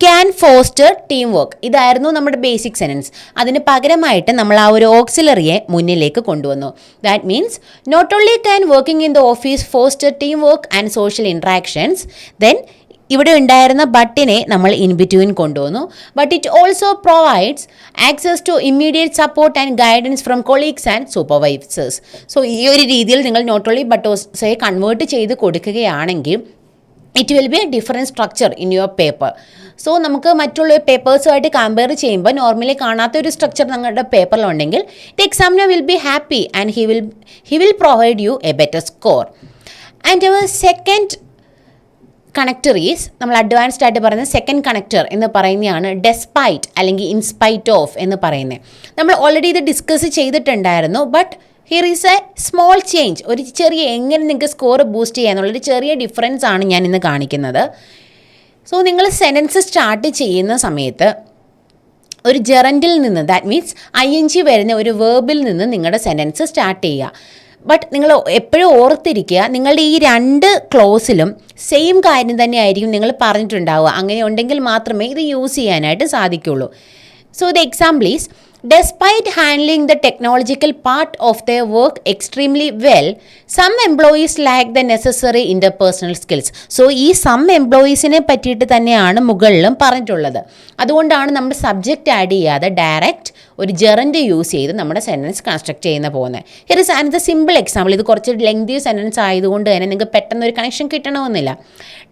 can foster team work. ഇതായിരുന്നു നമ്മുടെ ബേസിക് സെൻറ്റൻസ്. അതിന് പകരമായിട്ട് നമ്മൾ ആ ഒരു ഓക്സിലറിയെ മുന്നിലേക്ക് കൊണ്ടുവന്നു. That means not only can working in the office foster team work and social interactions, then ഇവിടെ ഉണ്ടായിരുന്ന ബട്ടിനെ നമ്മൾ ഇൻ ബിറ്റ്വീൻ കൊണ്ടുവന്നു. But it also provides access to immediate support and guidance from colleagues and supervisors. So ഈ ഒരു രീതിയിൽ നിങ്ങൾ not only but ഓൾസോയെ കൺവേർട്ട് ചെയ്ത് കൊടുക്കുകയാണെങ്കിൽ it will be a different structure in your paper. So നമുക്ക് മറ്റുള്ള പേപ്പേഴ്സുമായിട്ട് കമ്പയർ ചെയ്യുമ്പോൾ നോർമലി കാണാത്തൊരു സ്ട്രക്ചർ നിങ്ങളുടെ പേപ്പറിലുണ്ടെങ്കിൽ the examiner will be happy and he will provide you a better score. And our second connector is, നമ്മൾ advanced ആയിട്ട് പറയുന്ന സെക്കൻഡ് കണക്ടർ എന്ന് പറയുന്നതാണ് ഡെസ്പൈറ്റ് അല്ലെങ്കിൽ ഇൻസ്പൈറ്റ് ഓഫ് എന്ന് പറയുന്നത്. നമ്മൾ ഓൾറെഡി ഇത് ഡിസ്കസ് ചെയ്തിട്ടുണ്ടായിരുന്നു. But here is A small change. ഒരു ചെറിയ എങ്ങനെ നിങ്ങൾക്ക് സ്കോർ ബൂസ്റ്റ് ചെയ്യാന്നുള്ളൊരു ചെറിയ ഡിഫറൻസ് ആണ് ഞാൻ ഇന്ന് കാണിക്കുന്നത്. സോ നിങ്ങൾ സെൻറ്റൻസ് സ്റ്റാർട്ട് ചെയ്യുന്ന സമയത്ത് ഒരു ജെറൻഡിൽ നിന്ന്, ദാറ്റ് മീൻസ് ING വരുന്ന ഒരു വേർബിൽ നിന്ന് നിങ്ങളുടെ സെൻറ്റൻസ് സ്റ്റാർട്ട് ചെയ്യുക. ബട്ട് നിങ്ങൾ എപ്പോഴും ഓർത്തിരിക്കുക, നിങ്ങളുടെ ഈ രണ്ട് ക്ലോസിലും സെയിം കാര്യം തന്നെ ആയിരിക്കും നിങ്ങൾ പറഞ്ഞിട്ടുണ്ടാവുക. അങ്ങനെ ഉണ്ടെങ്കിൽ മാത്രമേ ഇത് യൂസ് ചെയ്യാനായിട്ട് സാധിക്കുള്ളൂ. So the example is, despite handling the technological part of their work extremely well, some employees lack the necessary interpersonal skills. So ഈ സം എംപ്ലോയീസിനെ പറ്റിയിട്ട് തന്നെയാണ് മുകളിലും പറഞ്ഞിട്ടുള്ളത്. അതുകൊണ്ടാണ് നമ്മൾ സബ്ജക്റ്റ് ആഡ് ചെയ്യാതെ ഡയറക്റ്റ് ഒരു ജെറൻഡ് യൂസ് ചെയ്ത് നമ്മുടെ സെൻറ്റൻസ് കൺസ്ട്രക്ട് ചെയ്യുന്ന പോകുന്നത്. Here is and simple example. ഇത് കുറച്ച് ലെങ്തി സെൻറ്റൻസ് ആയതുകൊണ്ട് തന്നെ നിങ്ങൾക്ക് പെട്ടെന്ന് ഒരു കണക്ഷൻ കിട്ടണമെന്നില്ല.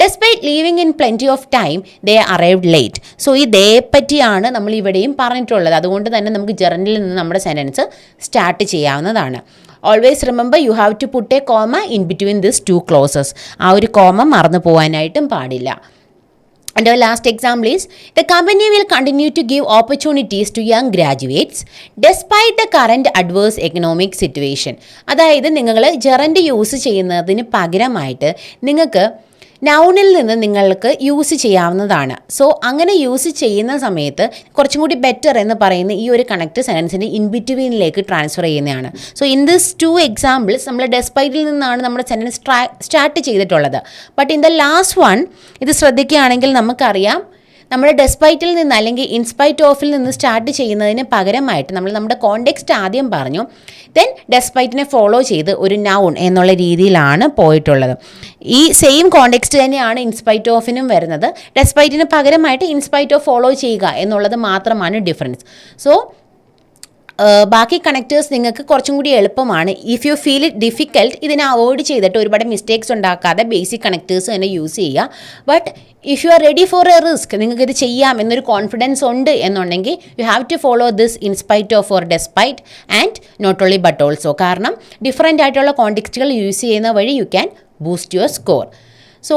Despite leaving in plenty of time they arrived late. So ഈ ദേ പറ്റിയാണ് നമ്മൾ ഇവിടെയും പറഞ്ഞിട്ടുള്ളത്. അതുകൊണ്ട് തന്നെ നമുക്ക് ജെറൻഡിൽ നിന്ന് നമ്മുടെ സെൻറ്റൻസ് സ്റ്റാർട്ട് ചെയ്യാവുന്നതാണ്. Always remember you have to put a comma in between this two clauses. ആ ഒരു കോമ മറന്നു പോകാനായിട്ടും പാടില്ല. And our last example is, the company will continue to give opportunities to young graduates despite the current adverse economic situation. അതായത് നിങ്ങൾ gerund use ചെയ്യുന്നതിന് പകരമായിട്ട് നിങ്ങൾക്ക് നൗണിൽ നിന്ന് നിങ്ങൾക്ക് യൂസ് ചെയ്യാവുന്നതാണ്. സോ അങ്ങനെ യൂസ് ചെയ്യുന്ന സമയത്ത് കുറച്ചും കൂടി ബെറ്റർ എന്ന് പറയുന്ന ഈ ഒരു കണക്ട് സെൻറ്റൻസിൻ്റെ ഇൻ ബിറ്റ്വീനിലേക്ക് ട്രാൻസ്ഫർ ചെയ്യുന്നതാണ്. So in this two examples നമ്മൾ ഡെസ്പൈറ്റിൽ നിന്നാണ് നമ്മുടെ സെൻറ്റൻസ് സ്റ്റാർട്ട് ചെയ്തിട്ടുള്ളത്. But in the last one ഇത് ശ്രദ്ധിക്കുകയാണെങ്കിൽ നമുക്കറിയാം, നമ്മൾ ഡെസ്പൈറ്റിൽ നിന്ന് അല്ലെങ്കിൽ ഇൻസ്പൈറ്റ് ഓഫിൽ നിന്ന് സ്റ്റാർട്ട് ചെയ്യുന്നതിന് പകരമായിട്ട് നമ്മൾ നമ്മുടെ കോണ്ടെക്സ്റ്റ് ആദ്യം പറഞ്ഞു, ദെൻ ഡെസ്പൈറ്റിനെ ഫോളോ ചെയ്ത് ഒരു നൗൺ എന്നുള്ള രീതിയിലാണ് പോയിട്ടുള്ളത്. ഈ സെയിം കോണ്ടെക്സ്റ്റ് തന്നെയാണ് ഇൻസ്പൈറ്റ് ഓഫിനും വരുന്നത്. ഡെസ്പൈറ്റിന് പകരമായിട്ട് ഇൻസ്പൈറ്റ് ഓഫ് ഫോളോ ചെയ്യുക എന്നുള്ളത് മാത്രമാണ് ഡിഫറൻസ്. സോ ബാക്കി കണക്റ്റേഴ്സ് നിങ്ങൾക്ക് കുറച്ചും കൂടി എളുപ്പമാണ്. If you feel it difficult, ഇതിനെ അവോയ്ഡ് ചെയ്തിട്ട് ഒരുപാട് മിസ്റ്റേക്സ് ഉണ്ടാക്കാതെ ബേസിക് കണക്റ്റേഴ്സ് തന്നെ യൂസ് ചെയ്യുക. But if you are ready for a risk, നിങ്ങൾക്കിത് ചെയ്യാം എന്നൊരു കോൺഫിഡൻസ് ഉണ്ട് എന്നുണ്ടെങ്കിൽ you have to follow this in spite of or despite and not only but also. കാരണം ഡിഫറെൻ്റ് ആയിട്ടുള്ള കോണ്ടെക്സ്റ്റുകൾ യൂസ് ചെയ്യുന്ന വഴി you can boost your score. So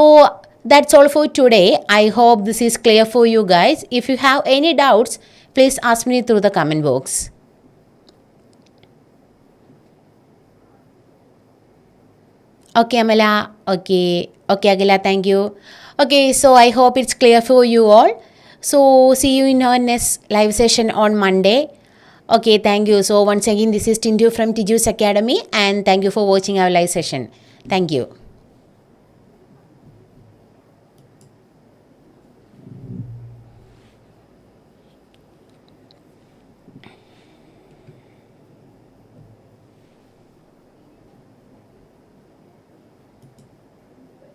That's all for today. I hope this is clear for you guys. If you have any doubts, please ask me through the comment box. Okay, Amala. Okay, Agila, thank you. Okay, so I hope it's clear for you all. So, see you in our next live session on Monday. Okay, thank you. So, once again, this is Tiju from Tiju's Academy, and thank you for watching our live session. Thank you.